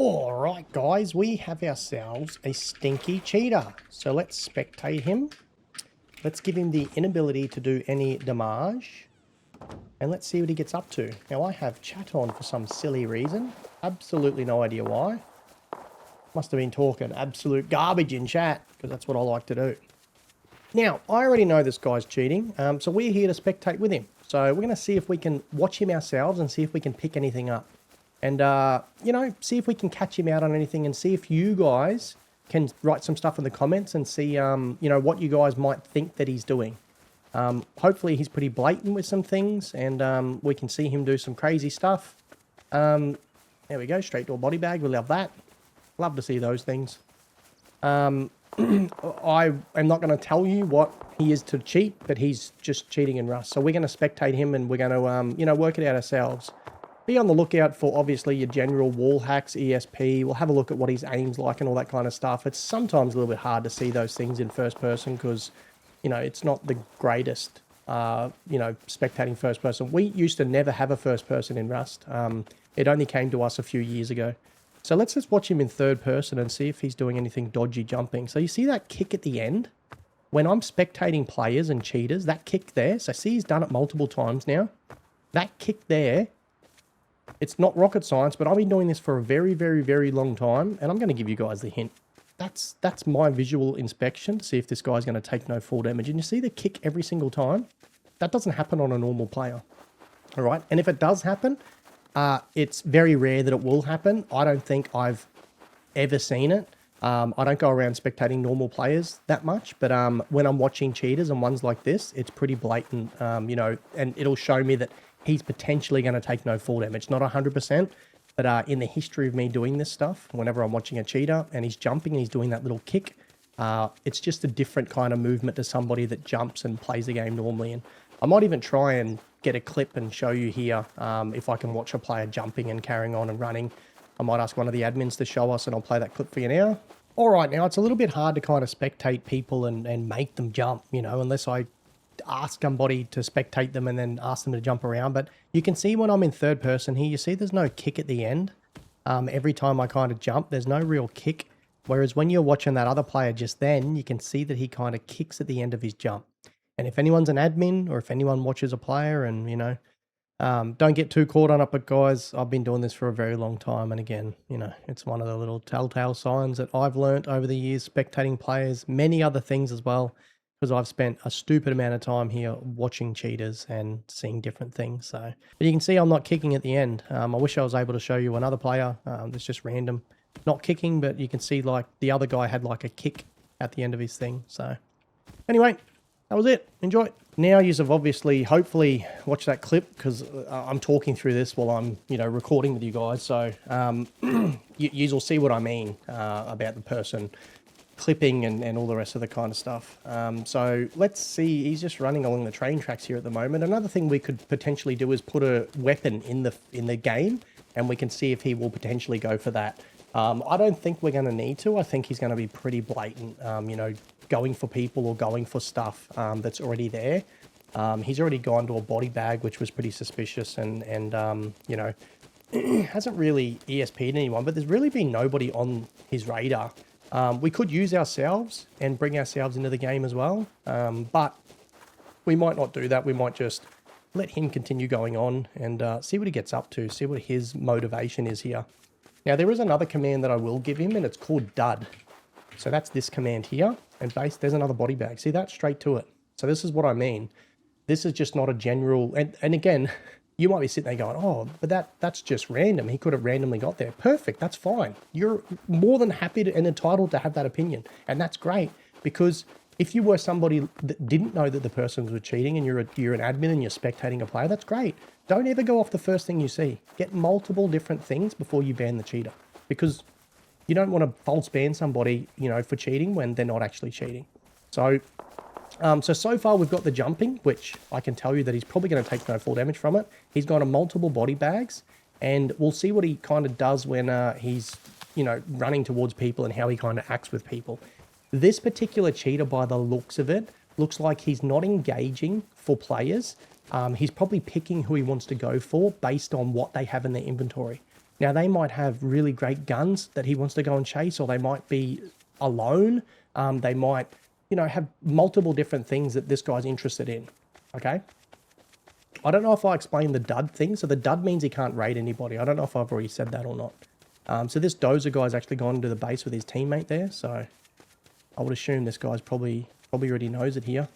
All right, guys, we have ourselves a stinky cheater. So let's spectate him. Let's give him the inability to do any damage. And let's see what he gets up to. Now, I have chat on for some silly reason. Absolutely no idea why. Must have been talking absolute garbage in chat, because that's what I like to do. Now, I already know this guy's cheating, so we're here to spectate with him. So we're going to see if we can watch him ourselves and see if we can pick anything up. And, you know, see if we can catch him out on anything and see if you guys can write some stuff in the comments and see, you know, what you guys might think that he's doing. Hopefully he's pretty blatant with some things and we can see him do some crazy stuff. There we go, straight to a body bag. We love that. Love to see those things. I am not going to tell you what he is to cheat, but he's just cheating in Rust. So we're going to spectate him and we're going to, you know, work it out ourselves. Be on the lookout for, obviously, your general wall hacks, ESP. We'll have a look at what his aim's like and all that kind of stuff. It's sometimes a little bit hard to see those things in first person because, you know, it's not the greatest, you know, spectating first person. We used to never have a first person in Rust. It only came to us a few years ago. So let's just watch him in third person and see if he's doing anything dodgy jumping. So you see that kick at the end? When I'm spectating players and cheaters, that kick there, so see he's done it multiple times now. That kick there, it's not rocket science, but I've been doing this for a very, very, very long time, and I'm going to give you guys the hint. That's my visual inspection to see if this guy's going to take no full damage. And you see the kick every single time? That doesn't happen on a normal player. All right, and if it does happen, it's very rare that it will happen. I don't think I've ever seen it. I don't go around spectating normal players that much, but when I'm watching cheaters and ones like this, it's pretty blatant, you know, and it'll show me that he's potentially going to take no full damage. Not 100%, but in the history of me doing this stuff, whenever I'm watching a cheater and he's jumping and he's doing that little kick, it's just a different kind of movement to somebody that jumps and plays the game normally. And I might even try and get a clip and show you here if I can watch a player jumping and carrying on and running. I might ask one of the admins to show us and I'll play that clip for you now. All right, now it's a little bit hard to kind of spectate people and make them jump, you know, unless I ask somebody to spectate them and then ask them to jump around. But you can see when I'm in third person here, you see there's no kick at the end. Every time I kind of jump, there's no real kick. Whereas when you're watching that other player just then, you can see that he kind of kicks at the end of his jump. And if anyone's an admin or if anyone watches a player and, you know, don't get too caught on it. But guys, I've been doing this for a very long time. And again, you know, it's one of the little telltale signs that I've learnt over the years, spectating players, many other things as well, because I've spent a stupid amount of time here watching cheaters and seeing different things. So, but you can see I'm not kicking at the end. I wish I was able to show you another player that's just random, not kicking, but you can see like the other guy had like a kick at the end of his thing. So anyway, that was it. Enjoy. Now you have obviously, hopefully watch that clip because I'm talking through this while I'm, you know, recording with you guys. So you will see what I mean about the person clipping and all the rest of the kind of stuff. So let's see, he's just running along the train tracks here at the moment. Another thing we could potentially do is put a weapon in the game and we can see if he will potentially go for that. I don't think we're going to need to. I think he's going to be pretty blatant, you know, going for people or going for stuff that's already there. He's already gone to a body bag, which was pretty suspicious and you know, hasn't really ESP'd anyone, but there's really been nobody on his radar. We could use ourselves and bring ourselves into the game as well, but we might not do that. We might just let him continue going on and see what he gets up to, see what his motivation is here. Now, there is another command that I will give him, and it's called dud. So that's this command here, and there's another body bag. See that? Straight to it. So this is what I mean. This is just not a general, and again, you might be sitting there going, oh, but that's just random. He could have randomly got there. Perfect. That's fine. You're more than happy to, and entitled to have that opinion. And that's great because if you were somebody that didn't know that the person was cheating and you're an admin and you're spectating a player, that's great. Don't ever go off the first thing you see. Get multiple different things before you ban the cheater because you don't want to false ban somebody, you know, for cheating when they're not actually cheating. So far we've got the jumping, which I can tell you that he's probably going to take no full damage from it. He's gone to multiple body bags, and we'll see what he kind of does when he's, you know, running towards people and how he kind of acts with people. This particular cheater, by the looks of it, looks like he's not engaging for players. He's probably picking who he wants to go for based on what they have in their inventory. Now, they might have really great guns that he wants to go and chase, or they might be alone. They might, you know, have multiple different things that this guy's interested in, okay? I don't know if I explained the dud thing. So the dud means he can't raid anybody. I don't know if I've already said that or not. So this dozer guy's actually gone into the base with his teammate there, so I would assume this guy's probably already knows it here.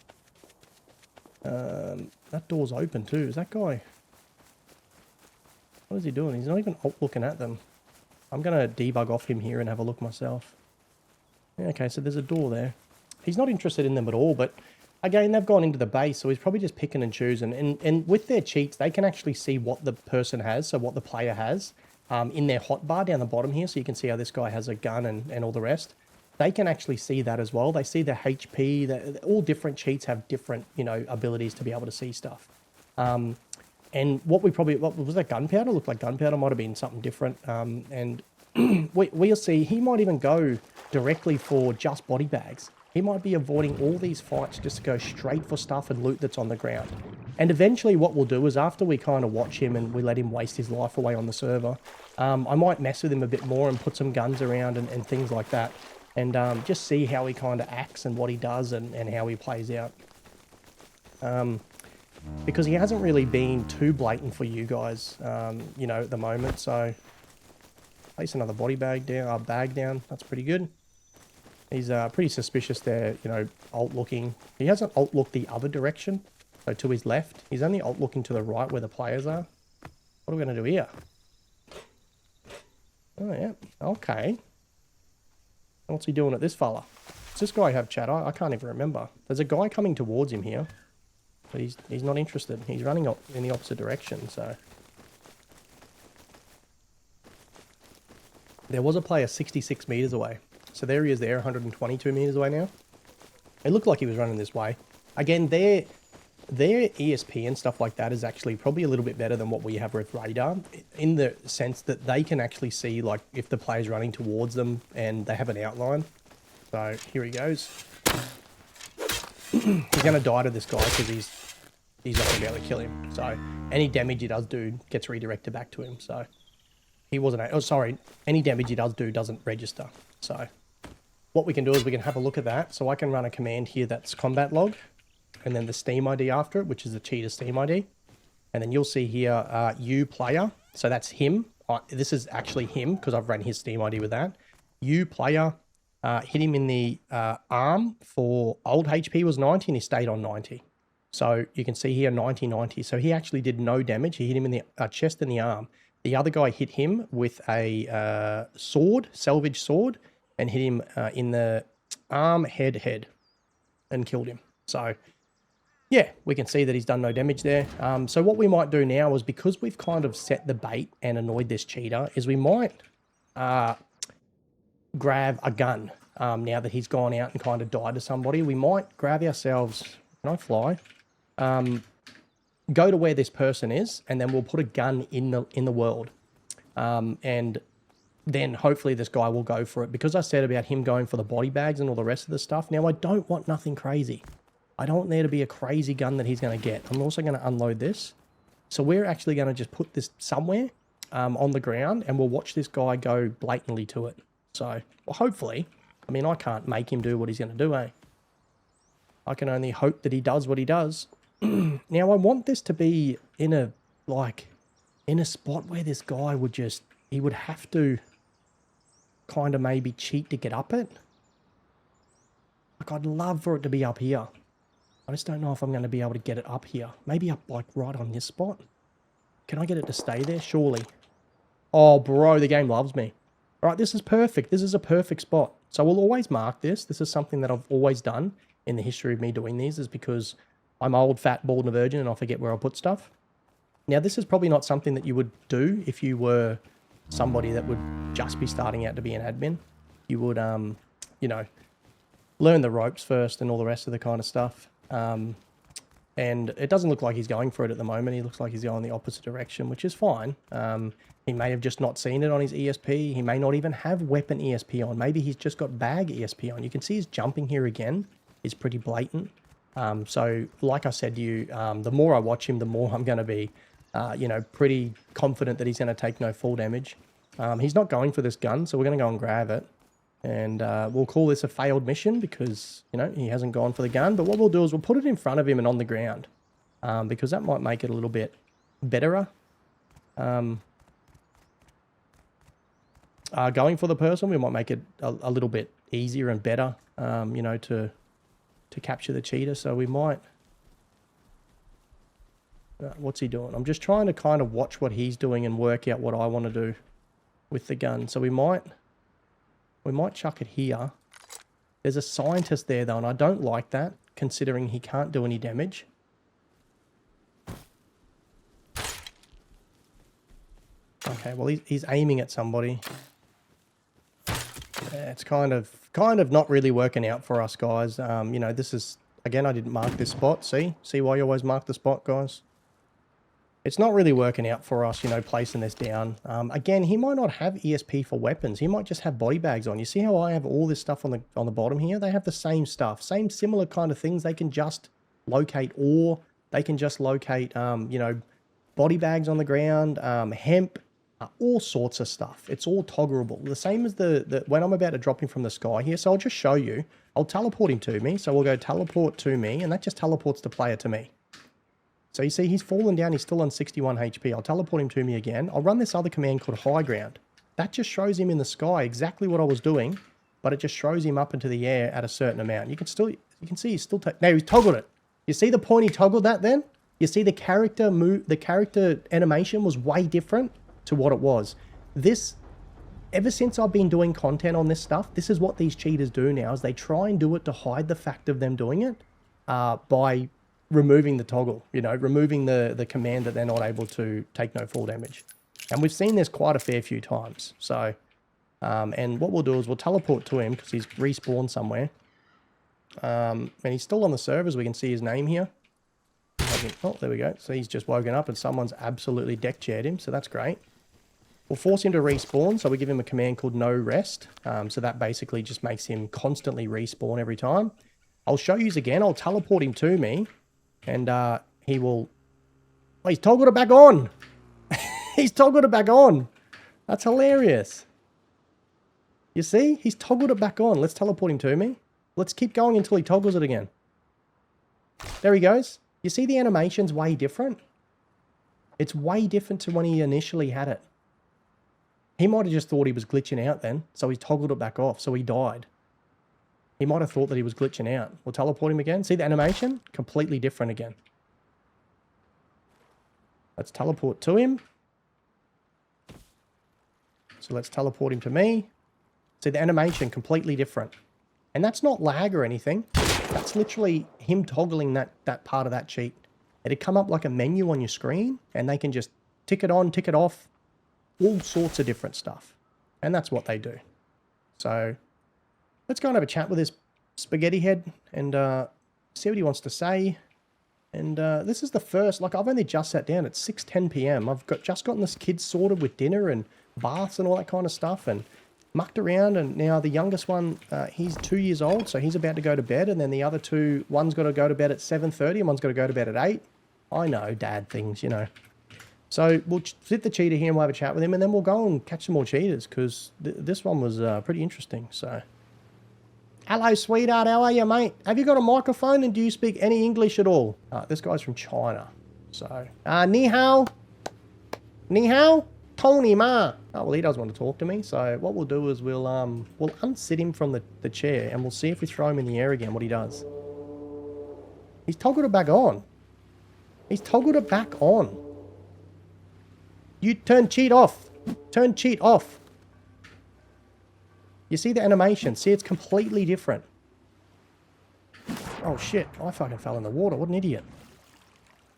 That door's open too. Is that guy... What is he doing? He's not even looking at them. I'm going to debug off him here and have a look myself. Yeah, okay, so there's a door there. He's not interested in them at all, but again, they've gone into the base, so he's probably just picking and choosing. And with their cheats, they can actually see what the person has, so what the player has, in their hotbar down the bottom here. So you can see how this guy has a gun and all the rest. They can actually see that as well. They see the HP. All different cheats have different, you know, abilities to be able to see stuff. And what was that, gunpowder? Looked like gunpowder, might have been something different. And we'll see, he might even go directly for just body bags. He might be avoiding all these fights just to go straight for stuff and loot that's on the ground. And eventually what we'll do is, after we kind of watch him and we let him waste his life away on the server, I might mess with him a bit more and put some guns around and things like that. And just see how he kind of acts and what he does and how he plays out. Because he hasn't really been too blatant for you guys, you know, at the moment. So, place another body bag down, That's pretty good. He's pretty suspicious there, you know, alt-looking. He hasn't alt-looked the other direction, so to his left. He's only alt-looking to the right where the players are. What are we going to do here? Oh, yeah. Okay. What's he doing at this fella? Does this guy have chat? I can't even remember. There's a guy coming towards him here. But he's not interested. He's running up in the opposite direction, so... There was a player 66 meters away. So there he is there, 122 meters away now. It looked like he was running this way. Again, their ESP and stuff like that is actually probably a little bit better than what we have with radar, in the sense that they can actually see, like, if the player's running towards them and they have an outline. So here he goes. He's going to die to this guy because he's not going to be able to kill him. So any damage he does do gets redirected back to him. So he wasn't... Oh, sorry. Any damage he does do doesn't register. So what we can do is we can have a look at that. So I can run a command here that's combat log, and then the Steam ID after it, which is the cheater Steam ID. And then you'll see here, you player. So that's him. This is actually him because I've run his Steam ID with that. You player, hit him in the arm for old HP was 90 and he stayed on 90. So you can see here 90. So he actually did no damage. He hit him in the chest and the arm. The other guy hit him with a sword, salvage sword, and hit him in the arm, head, and killed him. So yeah, we can see that he's done no damage there. So what we might do now is, because we've kind of set the bait and annoyed this cheater, is we might grab a gun. Now that he's gone out and kind of died to somebody, we might grab ourselves... Can I fly? Go to where this person is, and then we'll put a gun in the world. And then hopefully this guy will go for it. Because I said about him going for the body bags and all the rest of the stuff, now I don't want nothing crazy. I don't want there to be a crazy gun that he's going to get. I'm also going to unload this. So we're actually going to just put this somewhere on the ground, and we'll watch this guy go blatantly to it. So, well, hopefully, I mean, I can't make him do what he's going to do, eh? I can only hope that he does what he does. Now, I want this to be in a spot where this guy would he would have to kind of maybe cheat to get up it. Like, I'd love for it to be up here. I just don't know if I'm going to be able to get it up here. Maybe up, like, right on this spot. Can I get it to stay there? Surely. Oh, bro, the game loves me. All right, this is perfect. This is a perfect spot. So we'll always mark this. This is something that I've always done in the history of me doing these, is because I'm old, fat, bald, and a virgin, and I forget where I'll put stuff. Now, this is probably not something that you would do if you were somebody that would just be starting out to be an admin. You would, you know, learn the ropes first and all the rest of the kind of stuff. And it doesn't look like he's going for it at the moment. He looks like he's going the opposite direction, which is fine. He may have just not seen it on his ESP. He may not even have weapon ESP on. Maybe he's just got bag ESP on. You can see his jumping here again is pretty blatant. So like I said to you, the more I watch him, the more I'm going to be, you know, pretty confident that he's going to take no full damage. He's not going for this gun, so we're going to go and grab it. And we'll call this a failed mission because, you know, he hasn't gone for the gun. But what we'll do is we'll put it in front of him and on the ground. Because that might make it a little bit betterer. Going for the person, we might make it a little bit easier and better, you know, to capture the cheetah. So we might... what's he doing? I'm just trying to kind of watch what he's doing and work out what I want to do with the gun. So we might chuck it here. There's a scientist there though, and I don't like that, considering he can't do any damage. Okay, well he's aiming at somebody. Yeah, it's kind of not really working out for us, guys. You know, this is, again, I didn't mark this spot. See why you always mark the spot, guys? It's not really working out for us, you know, placing this down. Again, he might not have ESP for weapons. He might just have body bags on. You see how I have all this stuff on the bottom here? They have the same stuff, same similar kind of things. They can just locate ore. They can just locate, you know, body bags on the ground, hemp, all sorts of stuff. It's all toggleable. The same as the when I'm about to drop him from the sky here. So I'll just show you. I'll teleport him to me. So we'll go teleport to me, and that just teleports the player to me. So you see, he's fallen down. He's still on 61 HP. I'll teleport him to me again. I'll run this other command called high ground. That just shows him in the sky exactly what I was doing, but it just shows him up into the air at a certain amount. You can see he's still... No, he's toggled it. You see the point he toggled that then? You see the character animation was way different to what it was. This, ever since I've been doing content on this stuff, this is what these cheaters do now, is they try and do it to hide the fact of them doing it by removing the toggle, you know, removing the command that they're not able to take no fall damage. And we've seen this quite a fair few times. So, and what we'll do is we'll teleport to him because he's respawned somewhere. And he's still on the servers. We can see his name here. Oh, there we go. So he's just woken up and someone's absolutely deck chaired him. So that's great. We'll force him to respawn. So we give him a command called no rest. So that basically just makes him constantly respawn every time. I'll show you again. I'll teleport him to me. And he will... Oh, he's toggled it back on. He's toggled it back on. That's hilarious. You see? He's toggled it back on. Let's teleport him to me. Let's keep going until he toggles it again. There he goes. You see the animation's way different? It's way different to when he initially had it. He might have just thought he was glitching out then, so he toggled it back off, so he died. He might have thought that he was glitching out. We'll teleport him again. See the animation? Completely different again. Let's teleport to him. So let's teleport him to me. See the animation, completely different. And that's not lag or anything. That's literally him toggling that part of that cheat. It'd come up like a menu on your screen, and they can just tick it on, tick it off, all sorts of different stuff. And that's what they do. So let's go and have a chat with this spaghetti head and see what he wants to say. And this is the first, like I've only just sat down. It's 6:10 p.m. I've just gotten this kid sorted with dinner and baths and all that kind of stuff and mucked around. And now the youngest one, he's 2 years old, so he's about to go to bed. And then the other two, one's got to go to bed at 7:30 and one's got to go to bed at 8. I know, dad things, you know. So we'll sit the cheetah here and we'll have a chat with him, and then we'll go and catch some more cheetahs because this one was pretty interesting. So, hello, sweetheart. How are you, mate? Have you got a microphone and do you speak any English at all? This guy's from China. So, ni hao. Ni hao. Tony ma. Oh, well, he doesn't want to talk to me. So what we'll do is we'll unsit him from the chair and we'll see if we throw him in the air again, what he does. He's toggled it back on. He's toggled it back on. You turn cheat off. Turn cheat off. You see the animation? See, it's completely different. Oh, shit. I fucking fell in the water. What an idiot.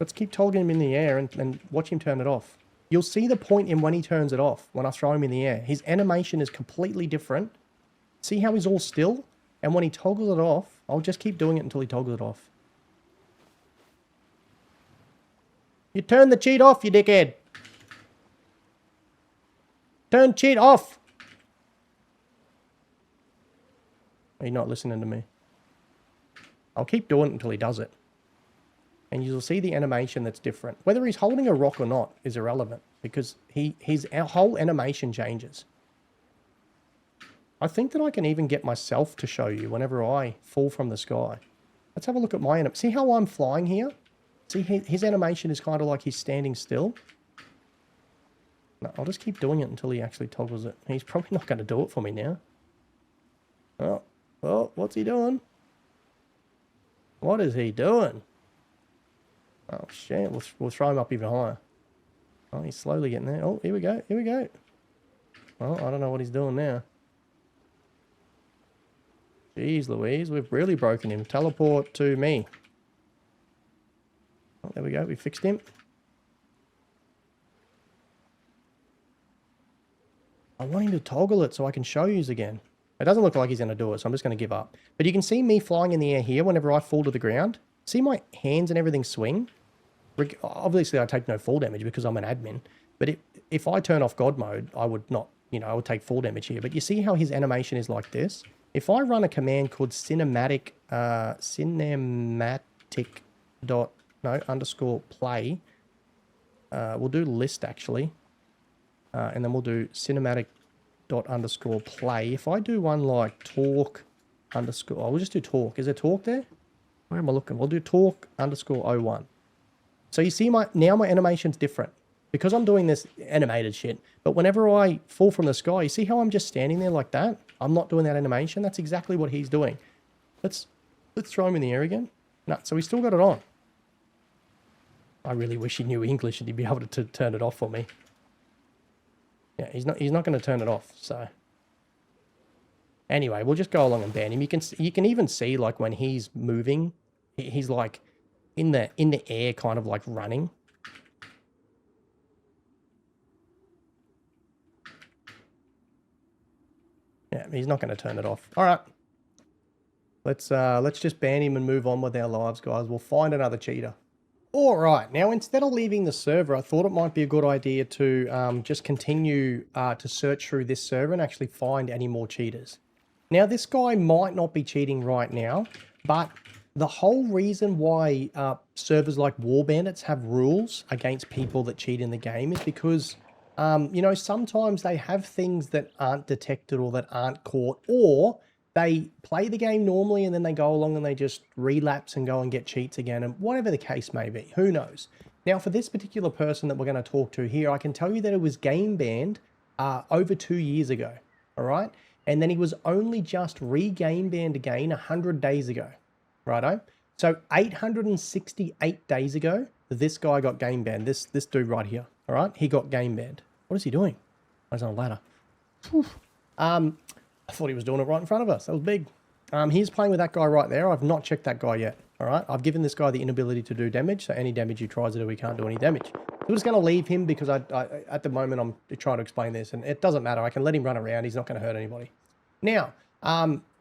Let's keep toggling him in the air and watch him turn it off. You'll see the point in when he turns it off, when I throw him in the air. His animation is completely different. See how he's all still? And when he toggles it off, I'll just keep doing it until he toggles it off. You turn the cheat off, you dickhead. Turn cheat off. Are you not listening to me? I'll keep doing it until he does it. and you'll see the animation that's different. Whether he's holding a rock or not is irrelevant because his whole animation changes. I think that I can even get myself to show you whenever I fall from the sky. Let's have a look at my animation. See how I'm flying here? See, his animation is kind of like he's standing still. No, I'll just keep doing it until he actually toggles it. He's probably not going to do it for me now. Oh, what's he doing? What is he doing? Oh, shit. We'll throw him up even higher. Oh, he's slowly getting there. Oh, here we go. Here we go. Well, I don't know what he's doing now. Jeez Louise, we've really broken him. Teleport to me. Oh, there we go. We fixed him. I want him to toggle it so I can show you again. It doesn't look like he's going to do it, so I'm just going to give up. But you can see me flying in the air here whenever I fall to the ground. See my hands and everything swing? Obviously, I take no fall damage because I'm an admin. But if I turn off God mode, I would not, I would take fall damage here. But you see how his animation is like this? If I run a command called _play, we'll do list actually, and then we'll do cinematic._play. If I do one like talk underscore, we'll just do talk. Is there talk there? Where am I looking? We'll do talk _01. So you see now my animation's different because I'm doing this animated shit. But whenever I fall from the sky, you see how I'm just standing there like that? I'm not doing that animation. That's exactly what he's doing. Let's throw him in the air again. No, so he's still got it on. I really wish he knew English and he'd be able to turn it off for me. Yeah, he's not going to turn it off. So anyway, we'll just go along and ban him. You can even see like when he's moving, he's like in the air, kind of like running. Yeah, he's not going to turn it off. All right. Let's just ban him and move on with our lives, guys. We'll find another cheater. All right. Now, instead of leaving the server, I thought it might be a good idea to just continue to search through this server and actually find any more cheaters. Now, this guy might not be cheating right now, but the whole reason why servers like Warbandits have rules against people that cheat in the game is because sometimes they have things that aren't detected or that aren't caught, or they play the game normally and then they go along and they just relapse and go and get cheats again, and whatever the case may be, who knows. Now, for this particular person that we're going to talk to here, I can tell you that it was game banned over 2 years ago, all right? And then he was only just re-game banned again 100 days ago, righto? So 868 days ago, this guy got game banned, this dude right here, all right? He got game banned. What is he doing? He's on a ladder. I thought he was doing it right in front of us. That was big. He's playing with that guy right there. I've not checked that guy yet. All right. I've given this guy the inability to do damage. So any damage he tries to do, he can't do any damage. So we're just going to leave him because at the moment I'm trying to explain this and it doesn't matter. I can let him run around. He's not going to hurt anybody. Now,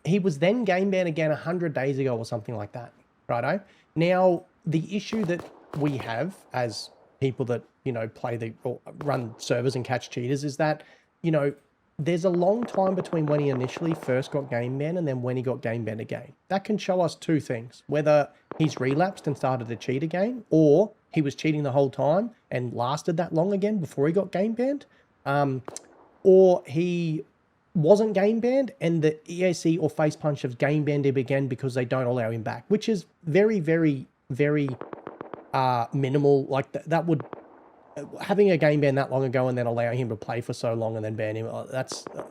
he was then game banned again 100 days ago or something like that. Righto. Now, the issue that we have as people that, play or run servers and catch cheaters is that, there's a long time between when he initially first got game banned and then when he got game banned again. That can show us two things, whether he's relapsed and started to cheat again, or he was cheating the whole time and lasted that long again before he got game banned, or he wasn't game banned and the EAC or Face Punch have game banned him again because they don't allow him back, which is very, very, very minimal. Like that would... Having a game ban that long ago and then allowing him to play for so long and then ban him,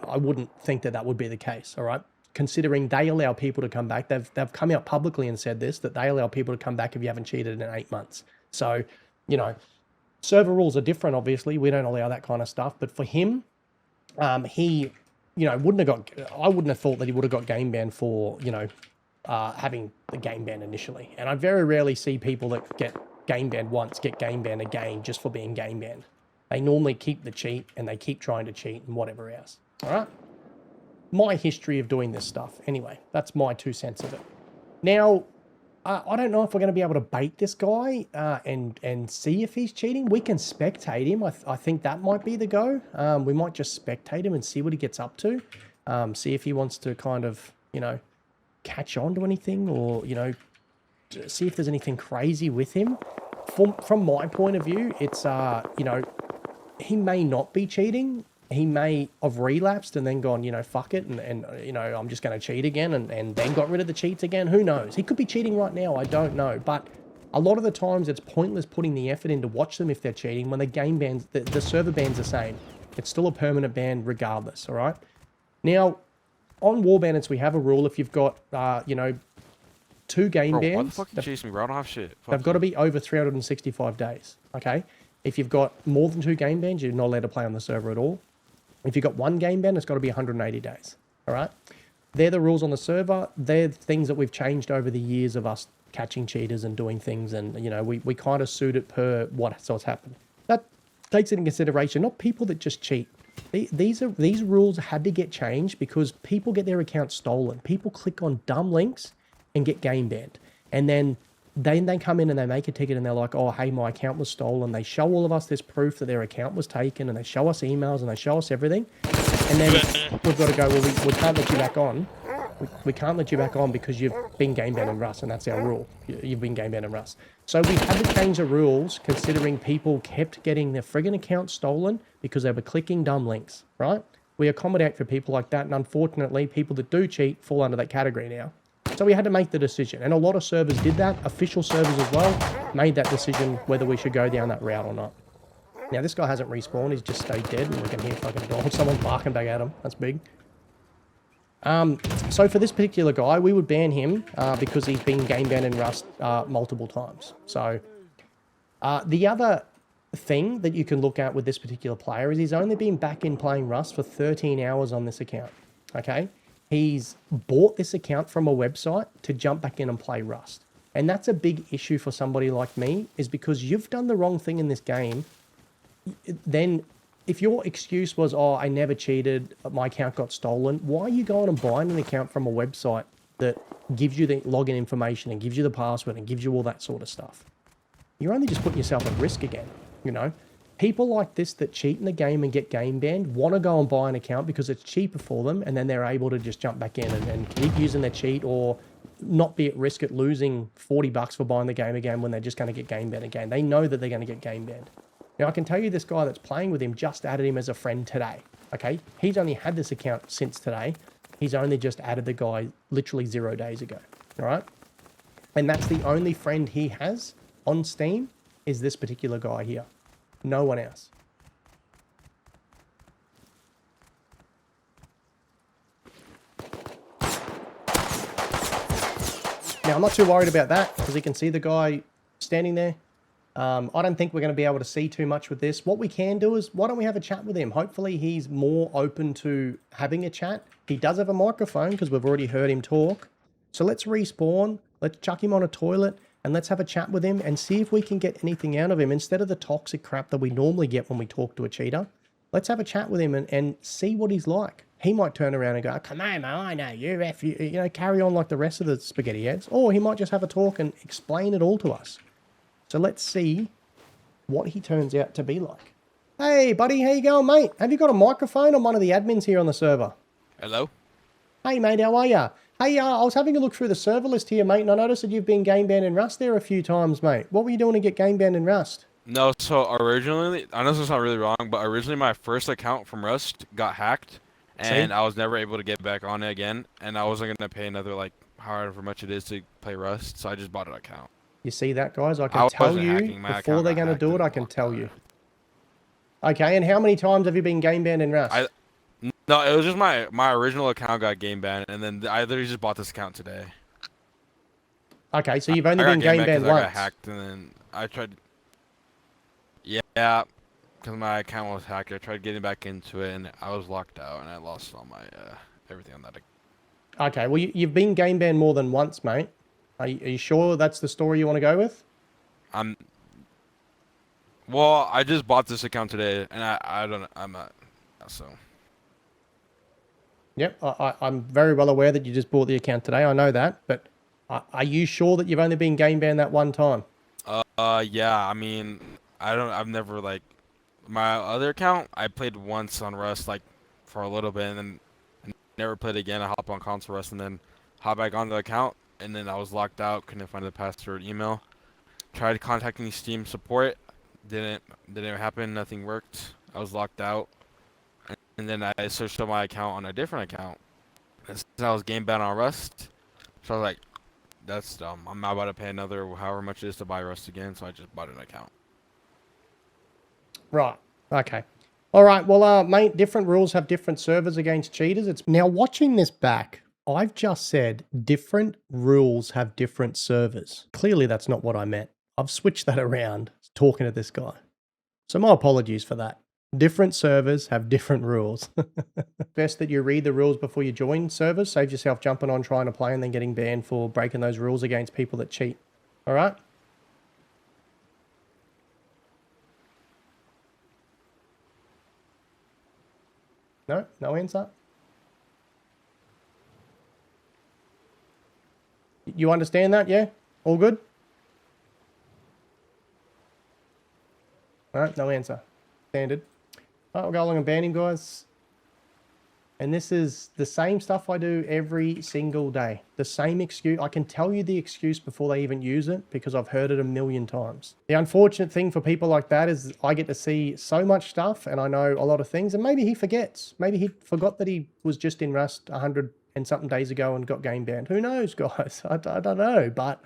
I wouldn't think that would be the case, all right? Considering they allow people to come back. They've come out publicly and said this, that they allow people to come back if you haven't cheated in 8 months. So, server rules are different, obviously. We don't allow that kind of stuff. But for him, he, I wouldn't have thought that he would have got game banned for, having the game ban initially. And I very rarely see people that get game banned once get game banned again just for being game banned. They normally keep the cheat and they keep trying to cheat and whatever else. All right. My history of doing this stuff. Anyway, that's my 2 cents of it. Now, I don't know if we're going to be able to bait this guy and see if he's cheating. We can spectate him. I think that might be the go. We might just spectate him and see what he gets up to. See if he wants to kind of, catch on to anything or, see if there's anything crazy with him. From my point of view, it's you know, he may not be cheating. He may have relapsed and then gone, you know, fuck it, and you know, I'm just going to cheat again, and then got rid of the cheats again. Who knows? He could be cheating right now. I don't know. But a lot of the times, it's pointless putting the effort in to watch them if they're cheating when the game bans, the server ban's the same. It's still a permanent ban regardless. All right. Now, on Warbandits, we have a rule. If you've got, you know, 2 game bans, why the fuck you chase me, bro? I don't have shit. They've got to be over 365 days. Okay. If you've got more than 2 game bans, you're not allowed to play on the server at all. If you've got 1 game ban, it's got to be 180 days. All right. They're the rules on the server. They're things that we've changed over the years of us catching cheaters and doing things. And, you know, we kind of suit it per what's happened. That takes into consideration, not people that just cheat. These rules had to get changed because people get their accounts stolen. People click on dumb links and get game banned. And then they come in and they make a ticket and they're like, oh, hey, my account was stolen. They show all of us this proof that their account was taken, and they show us emails and they show us everything. And then we've got to go, well, we can't let you back on. We can't let you back on because you've been game banned in Rust, and that's our rule. You've been game banned in Rust. So we had to change the rules considering people kept getting their friggin' account stolen because they were clicking dumb links, right? We accommodate for people like that, and unfortunately, people that do cheat fall under that category now. So we had to make the decision, and a lot of servers did that. Official servers as well made that decision whether we should go down that route or not. Now, this guy hasn't respawned. He's just stayed dead, and we can hear fucking dogs. Someone's barking back at him. That's big. So for this particular guy, we would ban him because he's been game banned in Rust multiple times. So the other thing that you can look at with this particular player is he's only been back in playing Rust for 13 hours on this account, okay? He's bought this account from a website to jump back in and play Rust. And that's a big issue for somebody like me, is because you've done the wrong thing in this game. Then if your excuse was, oh, I never cheated, my account got stolen, why are you going and buying an account from a website that gives you the login information and gives you the password and gives you all that sort of stuff? You're only just putting yourself at risk again, you know? People like this that cheat in the game and get game banned want to go and buy an account because it's cheaper for them, and then they're able to just jump back in and keep using their cheat or not be at risk at losing $40 for buying the game again when they're just going to get game banned again. They know that they're going to get game banned. Now, I can tell you this guy that's playing with him just added him as a friend today, okay? He's only had this account since today. He's only just added the guy literally 0 days ago, all right? And that's the only friend he has on Steam is this particular guy here. No one else. Now, I'm not too worried about that because you can see the guy standing there. I don't think we're going to be able to see too much with this. What we can do is, why don't we have a chat with him? Hopefully, he's more open to having a chat. He does have a microphone because we've already heard him talk. So let's respawn. Let's chuck him on a toilet. And let's have a chat with him and see if we can get anything out of him instead of the toxic crap that we normally get when we talk to a cheater. Let's have a chat with him and see what he's like. He might turn around and go, Camomo, I know you, you know, carry on like the rest of the spaghetti heads. Or he might just have a talk and explain it all to us. So let's see what he turns out to be like. Hey, buddy, how you going, mate? Have you got a microphone? I'm one of the admins here on the server. Hello? Hey, mate, how are ya? Hey, I was having a look through the server list here, mate, and I noticed that you've been game banned in Rust there a few times, mate. What were you doing to get game banned in Rust? No, so originally, I know this is not really wrong, but originally my first account from Rust got hacked, and I was never able to get back on it again, and I wasn't going to pay another, like, however much it is to play Rust, so I just bought an account. You see that, guys? I can tell you, before they're going to do it, I can tell you. Okay, and how many times have you been game banned in Rust? No, it was just my original account got game banned, and then I literally just bought this account today. Okay, so you've only been game banned once. I got hacked, and then I tried. Yeah, because my account was hacked. I tried getting back into it, and I was locked out, and I lost all my everything on that account. Okay, well, you've been game banned more than once, mate. Are you sure that's the story you want to go with? Well, I just bought this account today, and I'm not, so. Yep, I'm very well aware that you just bought the account today. I know that, but are you sure that you've only been game banned that one time? Yeah, I mean, I've never, like, my other account, I played once on Rust, like, for a little bit, and then never played again. I hop on console Rust, and then hop back on the account, and then I was locked out, couldn't find the password email. Tried contacting Steam support, didn't happen, nothing worked. I was locked out, and then I searched up my account on a different account. And since I was game banned on Rust, so I was like, that's dumb. I'm not about to pay another however much it is to buy Rust again, so I just bought an account. Right. Okay. All right. Well, mate, different rules have different servers against cheaters. It's now watching this back. I've just said different rules have different servers. Clearly, that's not what I meant. I've switched that around talking to this guy. So my apologies for that. Different servers have different rules. Best that you read the rules before you join servers. Save yourself jumping on trying to play and then getting banned for breaking those rules against people that cheat. All right? No? No answer? You understand that? Yeah? All good? All right, no answer. Standard. All right, we'll go along and ban him, guys. And this is the same stuff I do every single day. The same excuse. I can tell you the excuse before they even use it because I've heard it a million times. The unfortunate thing for people like that is I get to see so much stuff and I know a lot of things, and maybe he forgets. Maybe he forgot that he was just in Rust 100 and something days ago and got game banned. Who knows, guys? I don't know. But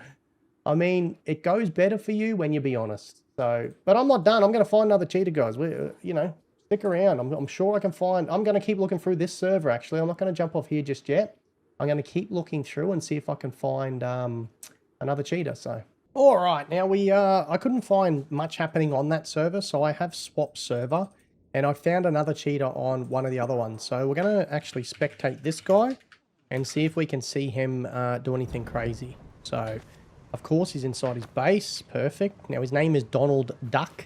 I mean, it goes better for you when you be honest. So, but I'm not done. I'm going to find another cheater, guys. Stick around. I'm sure I can find. I'm going to keep looking through this server, actually. I'm not going to jump off here just yet. I'm going to keep looking through and see if I can find another cheater. So, all right. Now, I couldn't find much happening on that server, so I have swapped server. And I found another cheater on one of the other ones. So we're going to actually spectate this guy and see if we can see him do anything crazy. So, of course, he's inside his base. Perfect. Now, his name is Donald Duck.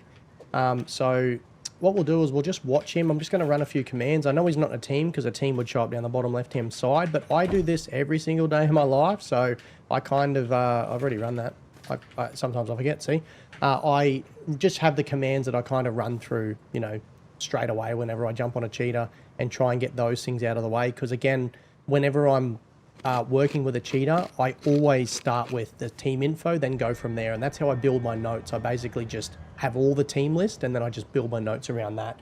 So what we'll do is we'll just watch him. I'm just going to run a few commands. I know he's not a team because a team would show up down the bottom left-hand side, but I do this every single day of my life. So I kind of, I've already run that. Sometimes I forget, see. I just have the commands that I kind of run through, straight away whenever I jump on a cheater and try and get those things out of the way. Because again, whenever I'm working with a cheater, I always start with the team info, then go from there. And that's how I build my notes. I basically just have all the team list and then I just build my notes around that,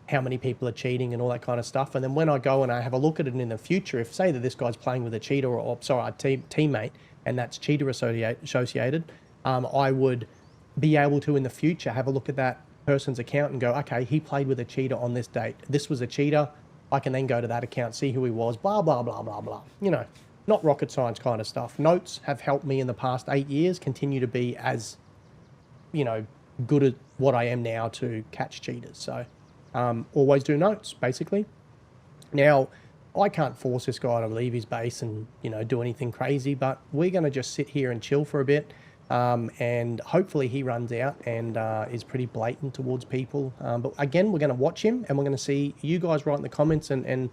how many people are cheating and all that kind of stuff. And then when I go and I have a look at it in the future, if say that this guy's playing with a cheater or sorry, a teammate, and that's cheater associated, I would be able to in the future have a look at that person's account and go, okay, he played with a cheater on this date. This was a cheater. I can then go to that account, see who he was, blah, blah, blah, blah, blah. Not rocket science kind of stuff. Notes have helped me in the past 8 years continue to be as, good at what I am now to catch cheaters. So always do notes, basically. Now, I can't force this guy to leave his base and, do anything crazy, but we're going to just sit here and chill for a bit. And hopefully he runs out and is pretty blatant towards people. But again, we're going to watch him and we're going to see you guys write in the comments and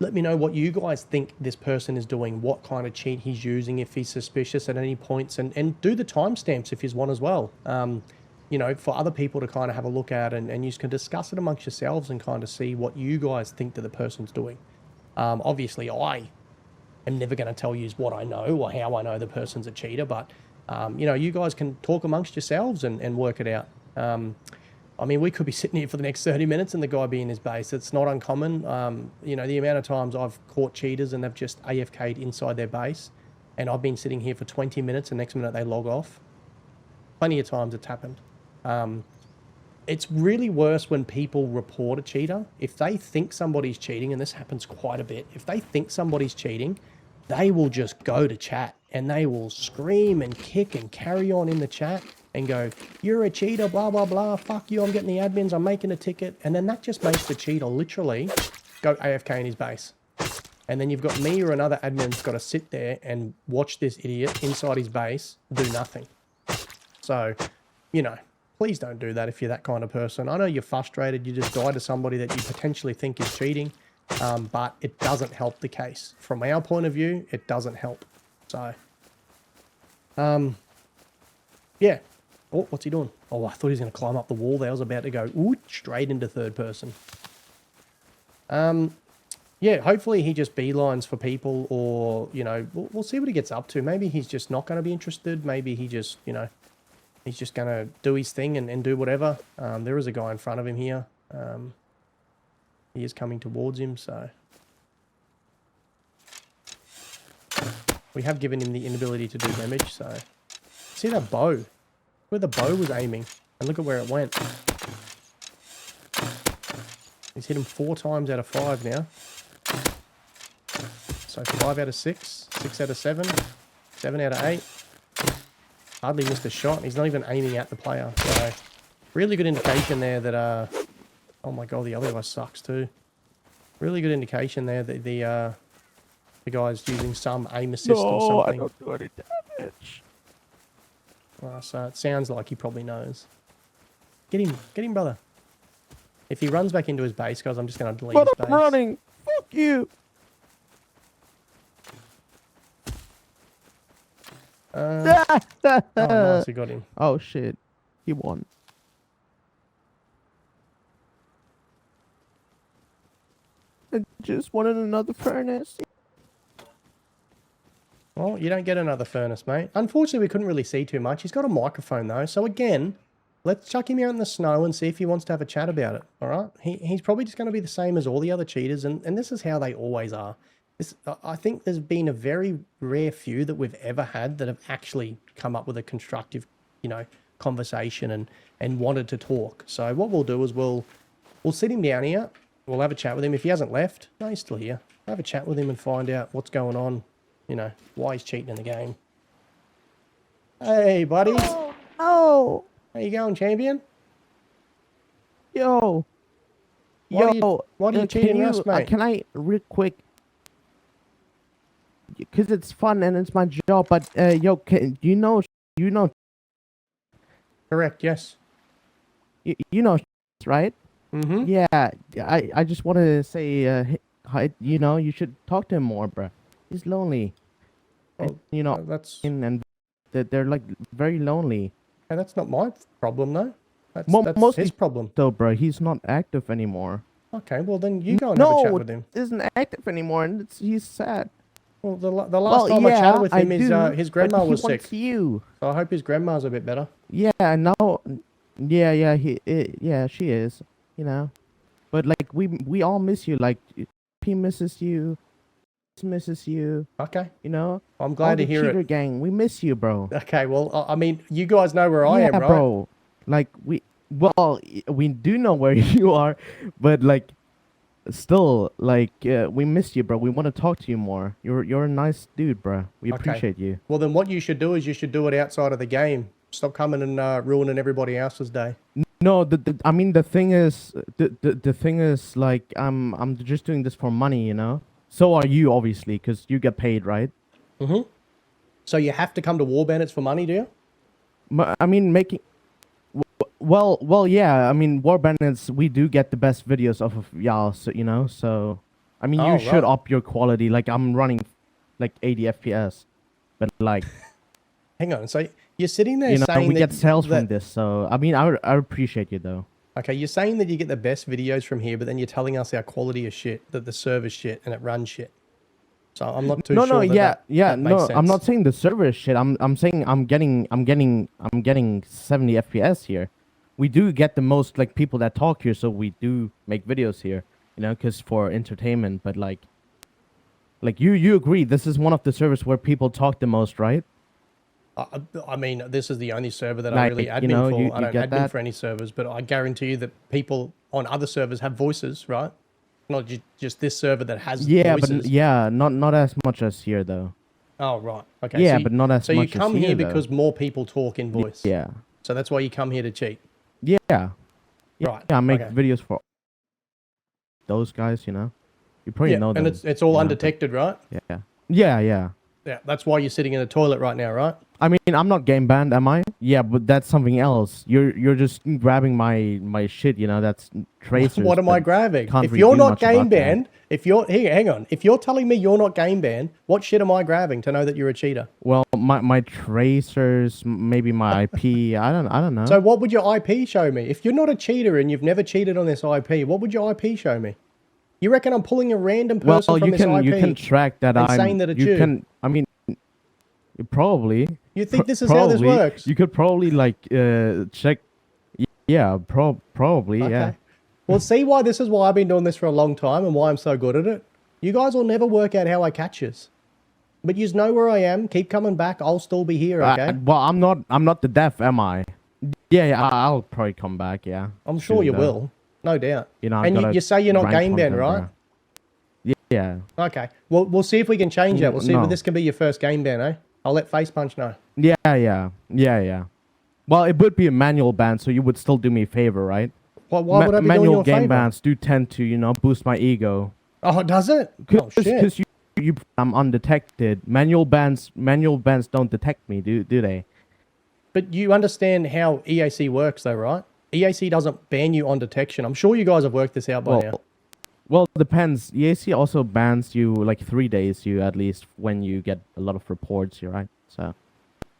let me know what you guys think this person is doing, what kind of cheat he's using, if he's suspicious at any points, and do the timestamps if he's one as well. For other people to kind of have a look at and you can discuss it amongst yourselves and kind of see what you guys think that the person's doing. Obviously, I am never going to tell you what I know or how I know the person's a cheater, but, you guys can talk amongst yourselves and work it out. We could be sitting here for the next 30 minutes and the guy be in his base. It's not uncommon. The amount of times I've caught cheaters and they've just AFK'd inside their base and I've been sitting here for 20 minutes and next minute they log off. Plenty of times it's happened. It's really worse when people report a cheater. If they think somebody's cheating, and this happens quite a bit, if they think somebody's cheating, they will just go to chat and they will scream and kick and carry on in the chat and go, you're a cheater, blah, blah, blah, fuck you, I'm getting the admins, I'm making a ticket. And then that just makes the cheater literally go AFK in his base. And then you've got me or another admin's got to sit there and watch this idiot inside his base do nothing. So, please don't do that if you're that kind of person. I know you're frustrated, you just died to somebody that you potentially think is cheating, but it doesn't help the case. From our point of view, it doesn't help. So, yeah. Oh, what's he doing? Oh, I thought he was going to climb up the wall there. I was about to go straight into third person. Yeah, hopefully he just beelines for people, or we'll see what he gets up to. Maybe he's just not going to be interested. Maybe he just he's just going to do his thing and do whatever. There is a guy in front of him here. He is coming towards him, so we have given him the inability to do damage. So see that bow, where the bow was aiming, and look at where it went. He's hit him 4 times out of 5 now. So 5 out of 6, 6 out of 7, 7 out of 8. Hardly missed a shot. He's not even aiming at the player. So really good indication there that, oh my god, the other guy sucks too. Really good indication there that the guy's using some aim assist or something. I don't do any damage. So it sounds like he probably knows. Get him, brother. If he runs back into his base, guys, I'm just going to delete his base. I'm running. Fuck you. Oh, nice, he got him. Oh shit, he won. I just wanted another furnace. Well, you don't get another furnace, mate. Unfortunately, we couldn't really see too much. He's got a microphone, though. So, again, let's chuck him out in the snow and see if he wants to have a chat about it, all right? He's probably just going to be the same as all the other cheaters, and this is how they always are. I think there's been a very rare few that we've ever had that have actually come up with a constructive, conversation and wanted to talk. So what we'll do is we'll sit him down here. We'll have a chat with him. If he hasn't left, no, he's still here. We'll have a chat with him and find out what's going on, why he's cheating in the game. Hey, buddy. Oh. How you going, champion? Yo. Why do you cheating us, mate? Can I, real quick? Because it's fun and it's my job, but, yo, you know. Correct, yes. You know, right? Mm-hmm. Yeah, I just wanted to say, hi, you should talk to him more, bruh. He's lonely. Well, and, that's... and they're like very lonely. Hey, that's not my problem, though. That's Mostly his problem. So, bro, he's not active anymore. Okay, well then you go and have a chat with him. No, isn't active anymore, and he's sad. Well, the last time I chatted with him, his grandma was sick. Wants you. So I hope his grandma's a bit better. Yeah, no, yeah, she is. But like we all miss you. Like he misses you, misses you. Okay. I'm glad to hear it. Cheater gang, we miss you, bro. Okay, well, I mean, you guys know where I am, right? Bro. Like we do know where you are, but like. Still, like, we miss you, bro. We want to talk to you more. You're a nice dude, bro. We appreciate you. Well, then what you should do is you should do it outside of the game. Stop coming and ruining everybody else's day. No, I mean, the thing is, the thing is, like, I'm just doing this for money, So are you, obviously, because you get paid, right? Mm-hmm. So you have to come to Warbandits for money, do you? I mean, Well, yeah. I mean, Warbandits, we do get the best videos off of y'all, so, So, I mean, you should up your quality. Like, I'm running, like, 80 FPS, but like. Hang on. So you're sitting there saying we get sales from this. So, I mean, I appreciate you though. Okay, you're saying that you get the best videos from here, but then you're telling us our quality is shit, that the server's shit, and it runs shit. So I'm not too sure. No, that makes sense. I'm not saying the server is shit. I'm saying I'm getting 70 FPS here. We do get the most like people that talk here, so we do make videos here, because for entertainment. But like you agree, this is one of the servers where people talk the most, right? I mean, this is the only server that I really admin for. I don't admin for any servers, but I guarantee you that people on other servers have voices, right? Not just this server that has voices. But not as much as here though. Oh right, okay. Yeah, but not as much. So you come here because more people talk in voice. Yeah. So that's why you come here to cheat. Yeah. Right. Yeah, I make videos for those guys, You probably know them. And it's all undetected, right? Yeah. Yeah, that's why you're sitting in the toilet right now, right? I mean, I'm not game banned, am I? Yeah, but that's something else. You're just grabbing my shit, That's tracers. What am I grabbing? If you're not game banned, hang on. If you're telling me you're not game banned, what shit am I grabbing to know that you're a cheater? Well, my tracers, maybe my IP. I don't know. So what would your IP show me? If you're not a cheater and you've never cheated on this IP, what would your IP show me? You reckon I'm pulling a random person Well, from this IP? you can track that and I'm. saying that it's you you? can. I mean, probably. You think this is how this Probably. works? You could probably like check. Yeah, probably. Okay. Yeah. Well, see why this is why I've been doing this for a long time and why I'm so good at it. You guys will never work out how I catch yous. But yous know where I am. Keep coming back. I'll still be here, okay? Well, I'm not the deaf, am I? Yeah, I'll probably come back. Yeah. I'm sure Soon, you though. will. No doubt. You know, and you say you're not game banned, right? Yeah. Okay. Well, we'll see if we can change that. We'll see No. if this can be your first game ban, eh? I'll let Face Punch know. Yeah. Well, it would be a manual ban, so you would still do me a favor, right? Why would I be doing manual you a game favor? bans do tend to, boost my ego. Oh, does it? Oh, shit. Because I'm undetected. Manual bans don't detect me, do they? But you understand how EAC works, though, right? EAC doesn't ban you on detection. I'm sure you guys have worked this out by now. Well, it depends. EAC also bans you like 3 days, at least when you get a lot of reports, you're right? So.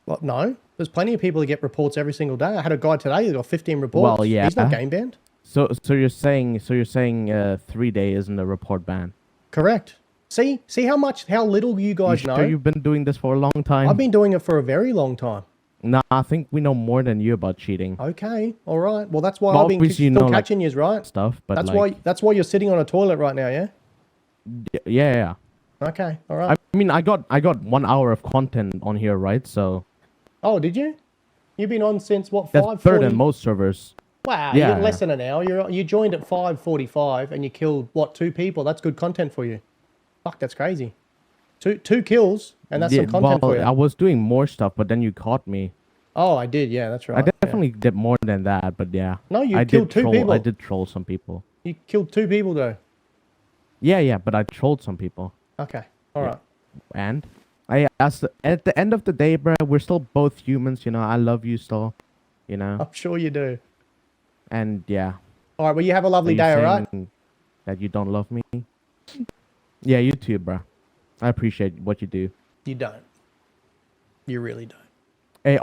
Well, no. There's plenty of people that get reports every single day. I had a guy today who got 15 reports. Well, yeah. He's not game banned. So you're saying 3 days isn't a report ban? Correct. See how little you guys know. Sure you've been doing this for a long time? I've been doing it for a very long time. Nah, I think we know more than you about cheating Okay, all right. Well, that's why Well, I've been obviously, still like, catching yous, right? stuff, but That's why you're sitting on a toilet right now, yeah? yeah. Okay, all right. I mean, I got 1 hour of content on here, right? So Oh, did you? You've been on since what? that's 5:40? better than most servers. Wow, Yeah. you're less than an hour. You joined at 5:45 and you killed what? 2 people. That's good content for you. Fuck, that's crazy. Two kills and that's some content well, for you. I was doing more stuff, but then you caught me. Oh, I did. Yeah, that's right. I yeah. definitely did more than that, but yeah. No, you I killed did 2 troll, people. I did troll some people. You killed 2 people though. Yeah, but I trolled some people. Okay, all right. And at the end of the day, bro, we're still both humans, I love you still, I'm sure you do. And yeah. All right. Well, you have a lovely Are you day. All right. saying that you don't love me? Yeah, you too, bro. I appreciate what you do. You don't. You really don't. Hey,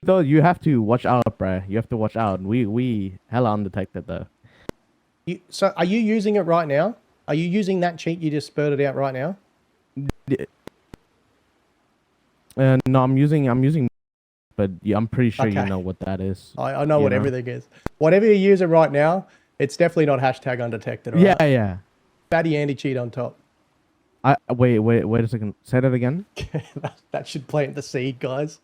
though, you have to watch out, bro. You have to watch out. We hella undetected though. So, are you using it right now? Are you using that cheat you just spurted out right now? No, I'm using, but yeah, I'm pretty sure you Okay. know what that is. I know what everything is. Whatever you're using right now, it's definitely not hashtag undetected. All right? Yeah. Fatty anti-cheat on top. Wait a second. Say that again. That should plant the seed, guys.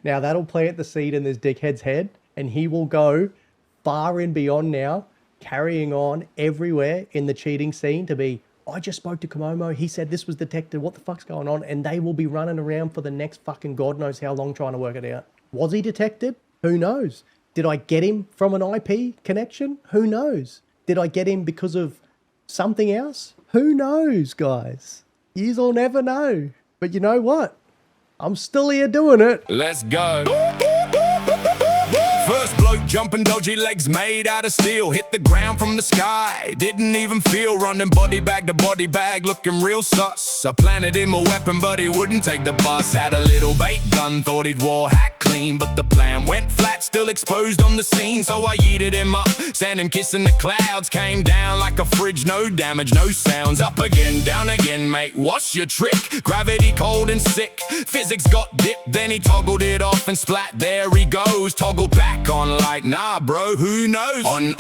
Now that'll plant the seed in this dickhead's head, and he will go far and beyond now, carrying on everywhere in the cheating scene to be, I just spoke to Camomo, he said this was detected, what the fuck's going on? And they will be running around for the next fucking God knows how long trying to work it out. Was he detected? Who knows? Did I get him from an IP connection? Who knows? Did I get him because of something else? Who knows, guys? You'll never know. But you know what? I'm still here doing it. Let's go. First bloke jumping, dodgy legs made out of steel. Hit the ground from the sky, didn't even feel. Running body bag to body bag, looking real sus. I planted him a weapon, but he wouldn't take the bus. Had a little bait gun, thought he'd wore hack clean, but the plan went flat, still exposed on the scene. So I yeeted him up, sent him kissing the clouds. Came down like a fridge, no damage, no sounds. Up again, down again, mate, what's your trick? Gravity cold and sick, physics got dipped. Then he toggled it off and splat, there he goes. Toggled back on like, nah bro, who knows? On,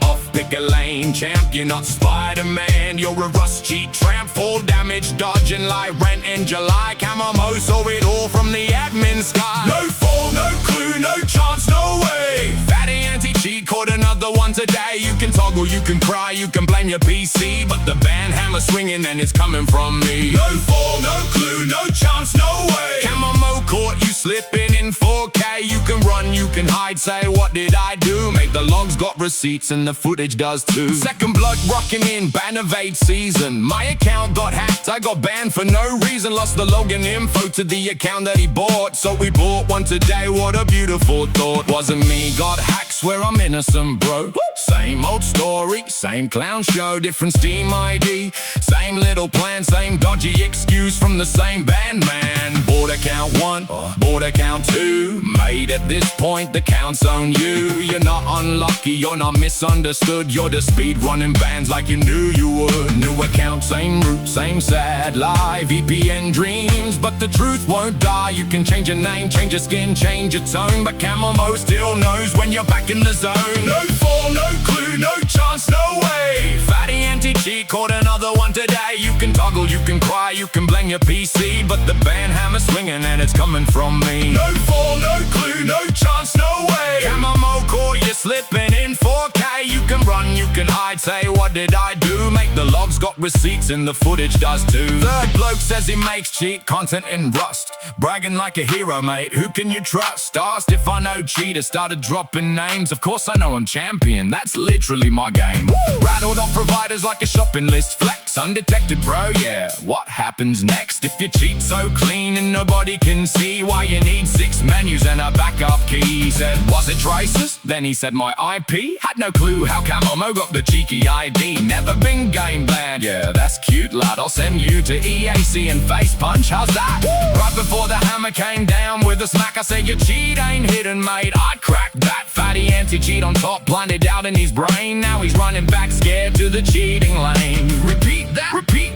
off, pick a lane. Champ, you're not Spider-Man, you're a rust cheat tramp. Full damage, dodging like rent in July. Camomo saw it all from the admin sky. No fall, no clue, no chance, no way. Fatty anti-cheat, caught another one today. You can toggle, you can cry, you can blame your PC, but the band hammer swinging and it's coming from me. No fall, no clue, no chance, no way. Camomo caught you slipping in 4K. You can run, you can hide, say what did I do? Make the logs got receipts and the footage does too. Second blood rocking in ban of 8 season. My account got hacked, I got banned for no reason. Lost the login info to the account that he bought, so we bought one today, what a beautiful thought. Wasn't me, got hacked, swear I'm innocent bro. Same old story, same clown show, different Steam ID. Same little plan, same dodgy excuse from the same band, man. Board account 1, board account 2. Made at this point, the count's on you. You're not unlucky, you're not misunderstood. You're the speed running bands like you knew you would. New account, same route, same sad lie. VPN dreams, but the truth won't die. You can change your name, change your skin, change your tone, but Camomo still knows when you're back in the zone. No fall, no clue, no chance, no way. Fatty anti-cheat caught another one today. You can toggle, you can cry, you can blame your PC, but the band hammer's swinging and it's coming from me. No fall, no clue, no chance, no way. Camomo caught you slipping in 4K. You can run, you can hide, say what did I do? Make the logs got receipts and the footage does too. Third bloke says he makes cheat content in Rust, bragging like a hero, mate, who can you trust? Asked if I know cheaters, started dropping names. Of course I know I'm champion, that's literally my game. Rattled off providers like a shopping list. Flex, undetected bro, yeah. What happens next? If you cheat so clean and nobody can see, why you need 6 menus and a backup key? He said, was it traces? Then he said my IP. Had no clue how Camomo got the cheeky ID. Never been game banned, yeah, that's cute lad. I'll send you to EAC and face punch, how's that? Right before the hammer came down with a smack, I said your cheat ain't hidden, mate. I'd crack that. Fatty anti-cheat on top, blinded out in his brain. Now he's running back scared to the cheating lane. Repeat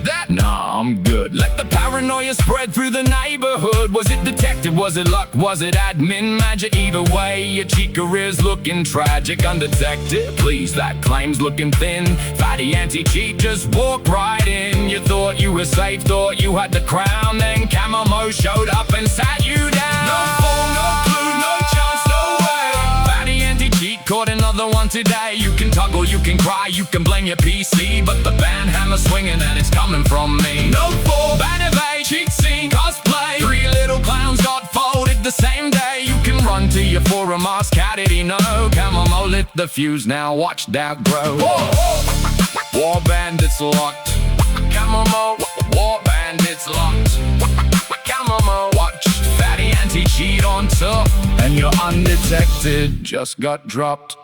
that, nah, I'm good. Let the paranoia spread through the neighborhood. Was it detected, was it luck, was it admin magic? Either way, your cheat career's looking tragic. Undetected, please, that claim's looking thin. Fatty anti-cheat just walked right in. You thought you were safe, thought you had the crown. Then Camomo showed up and sat you down. No fall, no clue, no chance, no way. Fatty anti-cheat caught another one today. You can toggle, you can cry, you can blame your PC, but the band hammer's swinging and it's coming from me. No fall, ban evade, cheat scene, cosplay. 3 little clowns got folded the same day. You can run to your forum, ask how did he know? Camomo lit the fuse, now watch that grow. Warbandits locked. Camomo, Warbandits locked. Camomo, watch. Fatty anti-cheat on top, and you're undetected, just got dropped.